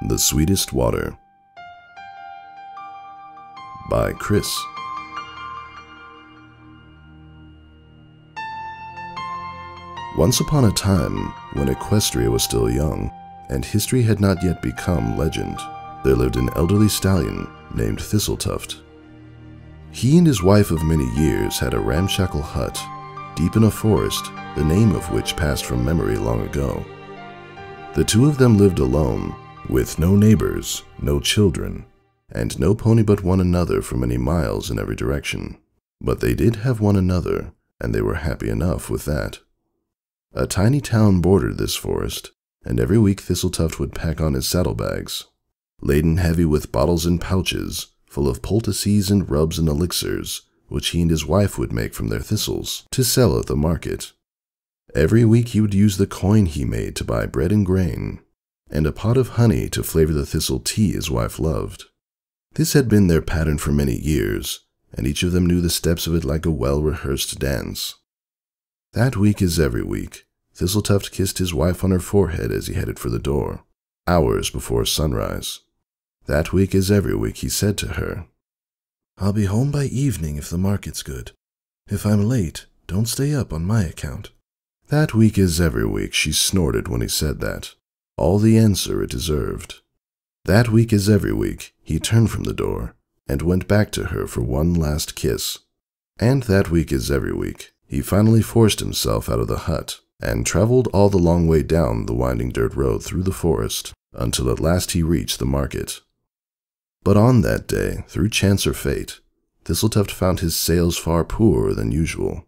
The Sweetest Water by Chris. Once upon a time, when Equestria was still young, and history had not yet become legend, there lived an elderly stallion named Thistletuft. He and his wife of many years had a ramshackle hut, deep in a forest, the name of which passed from memory long ago. The two of them lived alone, with no neighbors, no children, and no pony but one another for many miles in every direction. But they did have one another, and they were happy enough with that. A tiny town bordered this forest, and every week Thistletuft would pack on his saddlebags, laden heavy with bottles and pouches, full of poultices and rubs and elixirs, which he and his wife would make from their thistles, to sell at the market. Every week he would use the coin he made to buy bread and grain, and a pot of honey to flavor the thistle tea his wife loved. This had been their pattern for many years, and each of them knew the steps of it like a well-rehearsed dance. That week as every week, Thistletuft kissed his wife on her forehead as he headed for the door, hours before sunrise. That week as every week he said to her, "I'll be home by evening if the market's good. If I'm late, don't stay up on my account." That week as every week she snorted when he said that, all the answer it deserved. That week as every week he turned from the door and went back to her for one last kiss. And that week as every week he finally forced himself out of the hut and traveled all the long way down the winding dirt road through the forest until at last he reached the market. But on that day, through chance or fate, Thistletuft found his sales far poorer than usual.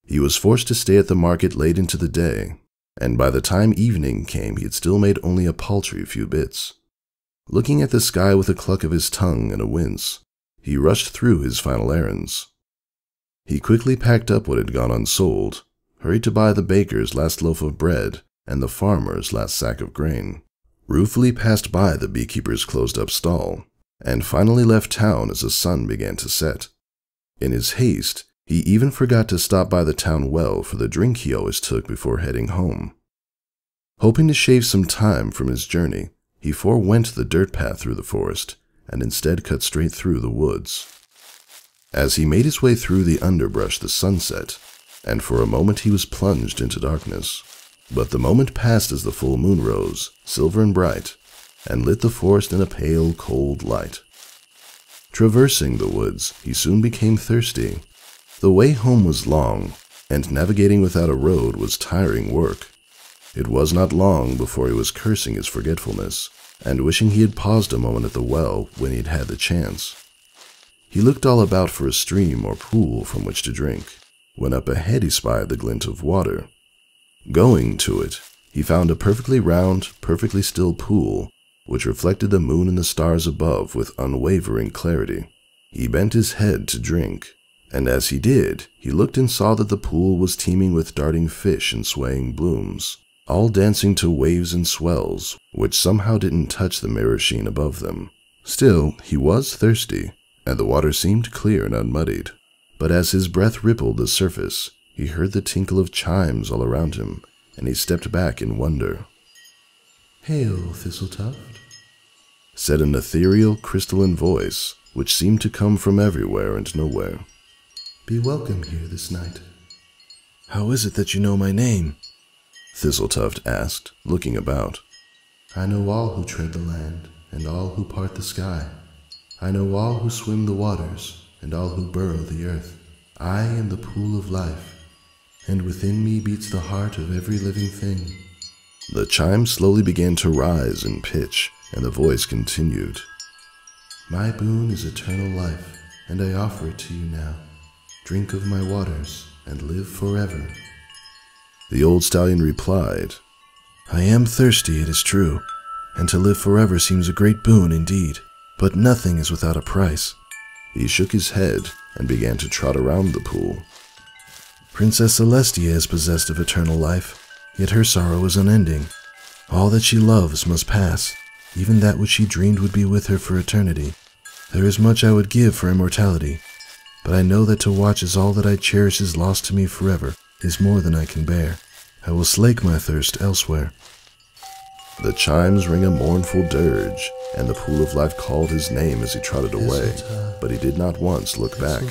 He was forced to stay at the market late into the day, and by the time evening came he had still made only a paltry few bits. Looking at the sky with a cluck of his tongue and a wince, he rushed through his final errands. He quickly packed up what had gone unsold, hurried to buy the baker's last loaf of bread and the farmer's last sack of grain, ruefully passed by the beekeeper's closed-up stall, and finally left town as the sun began to set. In his haste, he even forgot to stop by the town well for the drink he always took before heading home. Hoping to shave some time from his journey, he forewent the dirt path through the forest and instead cut straight through the woods. As he made his way through the underbrush, the sun set, and for a moment he was plunged into darkness. But the moment passed as the full moon rose, silver and bright, and lit the forest in a pale, cold light. Traversing the woods, he soon became thirsty. The way home was long, and navigating without a road was tiring work. It was not long before he was cursing his forgetfulness, and wishing he had paused a moment at the well when he had had the chance. He looked all about for a stream or pool from which to drink, when up ahead he spied the glint of water. Going to it, he found a perfectly round, perfectly still pool, which reflected the moon and the stars above with unwavering clarity. He bent his head to drink, and as he did, he looked and saw that the pool was teeming with darting fish and swaying blooms, all dancing to waves and swells, which somehow didn't touch the mirror sheen above them. Still, he was thirsty, and the water seemed clear and unmuddied. But as his breath rippled the surface, he heard the tinkle of chimes all around him, and he stepped back in wonder. "Hail, Thistletuft," said an ethereal, crystalline voice, which seemed to come from everywhere and nowhere. "Be welcome here this night." "How is it that you know my name?" Thistletuft asked, looking about. "I know all who tread the land, and all who part the sky. I know all who swim the waters, and all who burrow the earth. I am the pool of life, and within me beats the heart of every living thing." The chime slowly began to rise in pitch, and the voice continued. "My boon is eternal life, and I offer it to you now. Drink of my waters, and live forever." The old stallion replied, "I am thirsty, it is true, and to live forever seems a great boon indeed, but nothing is without a price." He shook his head and began to trot around the pool. "Princess Celestia is possessed of eternal life, yet her sorrow is unending. All that she loves must pass, even that which she dreamed would be with her for eternity. There is much I would give for immortality, but I know that to watch as all that I cherish is lost to me forever is more than I can bear. I will slake my thirst elsewhere." The chimes rang a mournful dirge, and the pool of life called his name as he trotted away, but he did not once look back.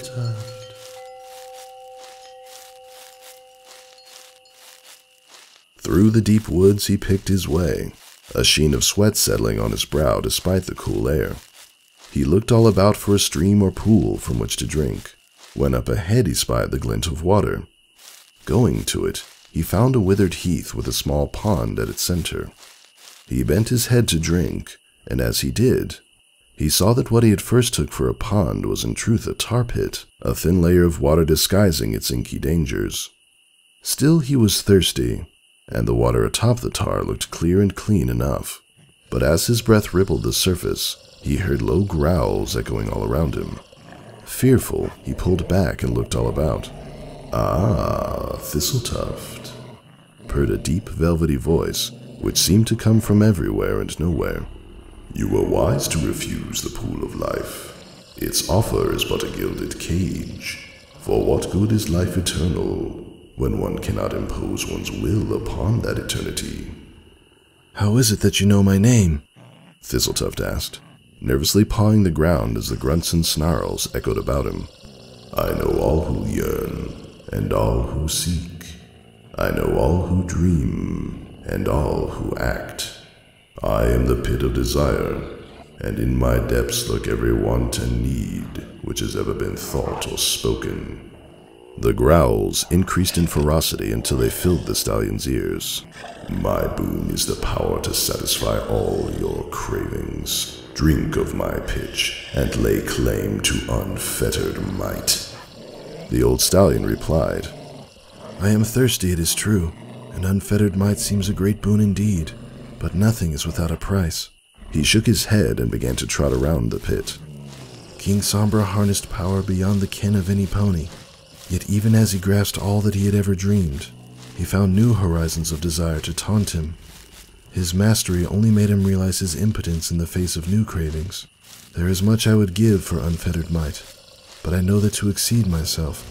Through the deep woods he picked his way, a sheen of sweat settling on his brow despite the cool air. He looked all about for a stream or pool from which to drink, when up ahead he spied the glint of water. Going to it, he found a withered heath with a small pond at its center. He bent his head to drink, and as he did, he saw that what he at first took for a pond was in truth a tar pit, a thin layer of water disguising its inky dangers. Still he was thirsty, and the water atop the tar looked clear and clean enough. But as his breath rippled the surface, he heard low growls echoing all around him. Fearful, he pulled back and looked all about. "Ah, Thistletuft," purred a deep, velvety voice, which seemed to come from everywhere and nowhere. "You were wise to refuse the pool of life. Its offer is but a gilded cage. For what good is life eternal when one cannot impose one's will upon that eternity?" "How is it that you know my name?" Thistletuft asked, nervously pawing the ground as the grunts and snarls echoed about him. "I know all who yearn, and all who seek. I know all who dream, and all who act. I am the pit of desire, and in my depths lurk every want and need which has ever been thought or spoken." The growls increased in ferocity until they filled the stallion's ears. "My boon is the power to satisfy all your cravings. Drink of my pitch, and lay claim to unfettered might." The old stallion replied, "I am thirsty, it is true, and unfettered might seems a great boon indeed, but nothing is without a price." He shook his head and began to trot around the pit. King Sombra harnessed power beyond the ken of any pony, yet even as he grasped all that he had ever dreamed, he found new horizons of desire to taunt him. His mastery only made him realize his impotence in the face of new cravings. There is much I would give for unfettered might, but I know that to exceed myself,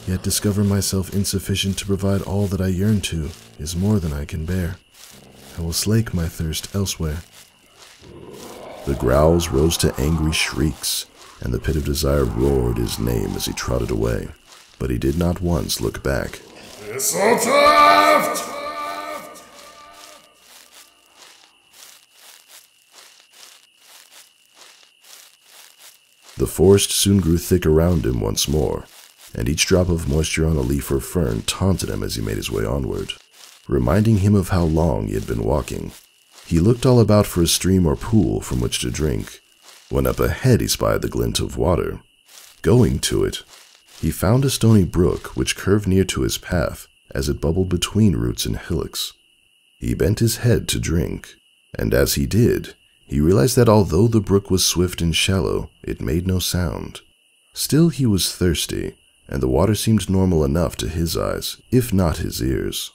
yet discover myself insufficient to provide all that I yearn to, is more than I can bear. I will slake my thirst elsewhere." The growls rose to angry shrieks, and the pit of desire roared his name as he trotted away, but he did not once look back. "Thistletuft!" The forest soon grew thick around him once more, and each drop of moisture on a leaf or fern taunted him as he made his way onward, reminding him of how long he had been walking. He looked all about for a stream or pool from which to drink, when up ahead he spied the glint of water. Going to it, he found a stony brook which curved near to his path as it bubbled between roots and hillocks. He bent his head to drink, and as he did, he realized that although the brook was swift and shallow, it made no sound. Still he was thirsty, and the water seemed normal enough to his eyes, if not his ears.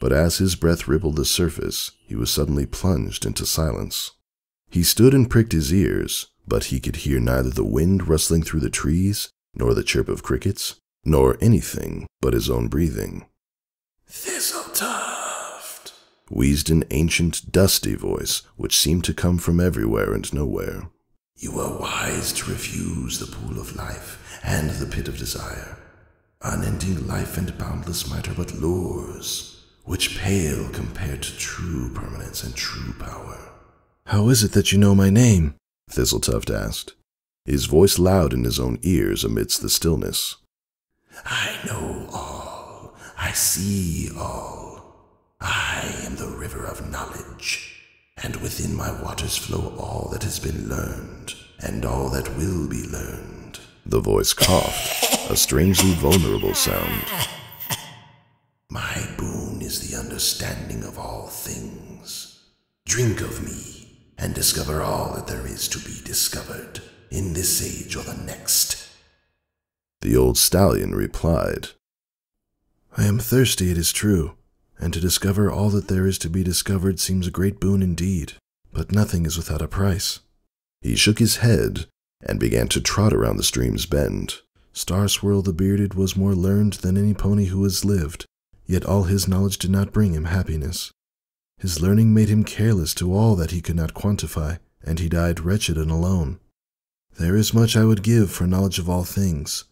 But as his breath rippled the surface, he was suddenly plunged into silence. He stood and pricked his ears, but he could hear neither the wind rustling through the trees, nor the chirp of crickets, nor anything but his own breathing. "Thistletuft," wheezed an ancient, dusty voice which seemed to come from everywhere and nowhere. "You were wise to refuse the pool of life and the pit of desire. Unending life and boundless might are but lures, which pale compared to true permanence and true power." "How is it that you know my name?" Thistletuft asked, his voice loud in his own ears amidst the stillness. "I know all. I see all. I am the river of knowledge, and within my waters flow all that has been learned, and all that will be learned." The voice coughed, a strangely vulnerable sound. "My boon is the understanding of all things. Drink of me, and discover all that there is to be discovered, in this age or the next." The old stallion replied, "I am thirsty, it is true, and to discover all that there is to be discovered seems a great boon indeed, but nothing is without a price." He shook his head and began to trot around the stream's bend. Starswirl the Bearded was more learned than any pony who has lived, yet all his knowledge did not bring him happiness. His learning made him careless to all that he could not quantify, and he died wretched and alone. There is much I would give for knowledge of all things,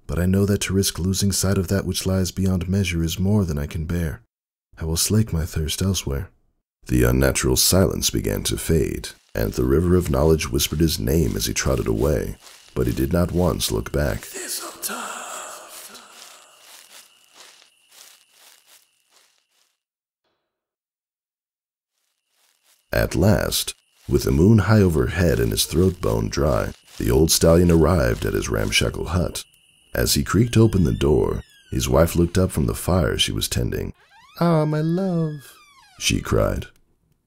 but I know that to risk losing sight of that which lies beyond measure is more than I can bear. I will slake my thirst elsewhere." The unnatural silence began to fade, and the river of knowledge whispered his name as he trotted away, but he did not once look back. At last, with the moon high overhead and his throat bone dry, the old stallion arrived at his ramshackle hut. As he creaked open the door, his wife looked up from the fire she was tending. "Ah, my love," she cried.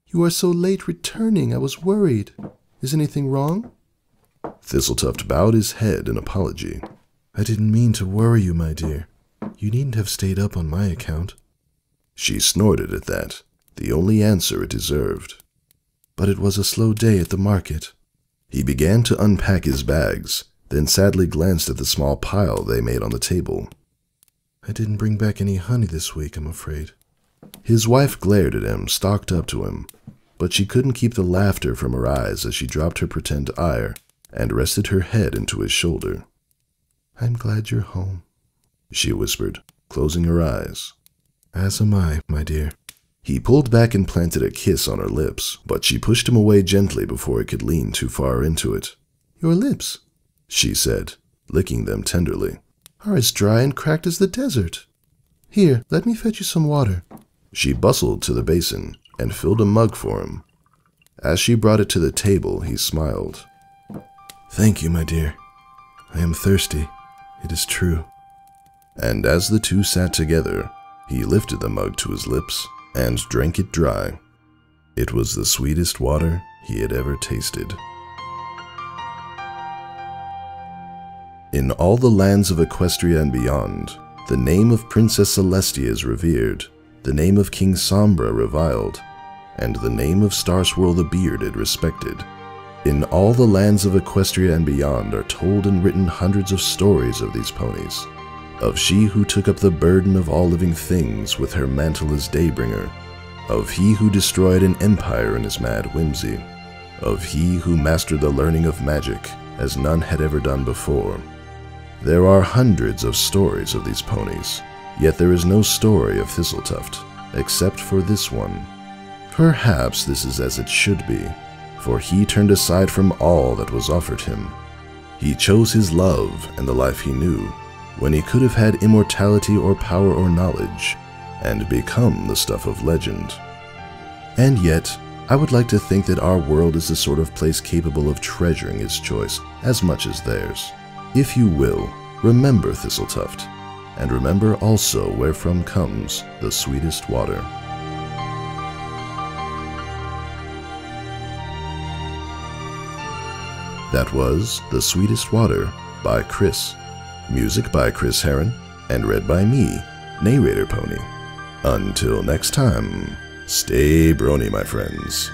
"you are so late returning, I was worried. Is anything wrong?" Thistletuft bowed his head in apology. "I didn't mean to worry you, my dear. You needn't have stayed up on my account." She snorted at that, the only answer it deserved. "But it was a slow day at the market." He began to unpack his bags, then sadly glanced at the small pile they made on the table. "I didn't bring back any honey this week, I'm afraid." His wife glared at him, stalked up to him, but she couldn't keep the laughter from her eyes as she dropped her pretend ire and rested her head into his shoulder. "I'm glad you're home," she whispered, closing her eyes. "As am I, my dear." He pulled back and planted a kiss on her lips, but she pushed him away gently before he could lean too far into it. "Your lips," she said, licking them tenderly, "are as dry and cracked as the desert. Here, let me fetch you some water." She bustled to the basin and filled a mug for him. As she brought it to the table, he smiled. "Thank you, my dear. I am thirsty, it is true." And as the two sat together, he lifted the mug to his lips and drank it dry. It was the sweetest water he had ever tasted. In all the lands of Equestria and beyond, the name of Princess Celestia is revered, the name of King Sombra reviled, and the name of Starswirl the Bearded respected. In all the lands of Equestria and beyond are told and written hundreds of stories of these ponies, of she who took up the burden of all living things with her mantle as daybringer, of he who destroyed an empire in his mad whimsy, of he who mastered the learning of magic as none had ever done before. There are hundreds of stories of these ponies, yet there is no story of Thistletuft, except for this one. Perhaps this is as it should be, for he turned aside from all that was offered him. He chose his love and the life he knew, when he could have had immortality or power or knowledge, and become the stuff of legend. And yet, I would like to think that our world is the sort of place capable of treasuring his choice as much as theirs. If you will, remember Thistletuft, and remember also wherefrom comes the sweetest water. That was The Sweetest Water by Chris. Music by Chris Heron, and read by me, Narrator Pony. Until next time, stay brony, my friends.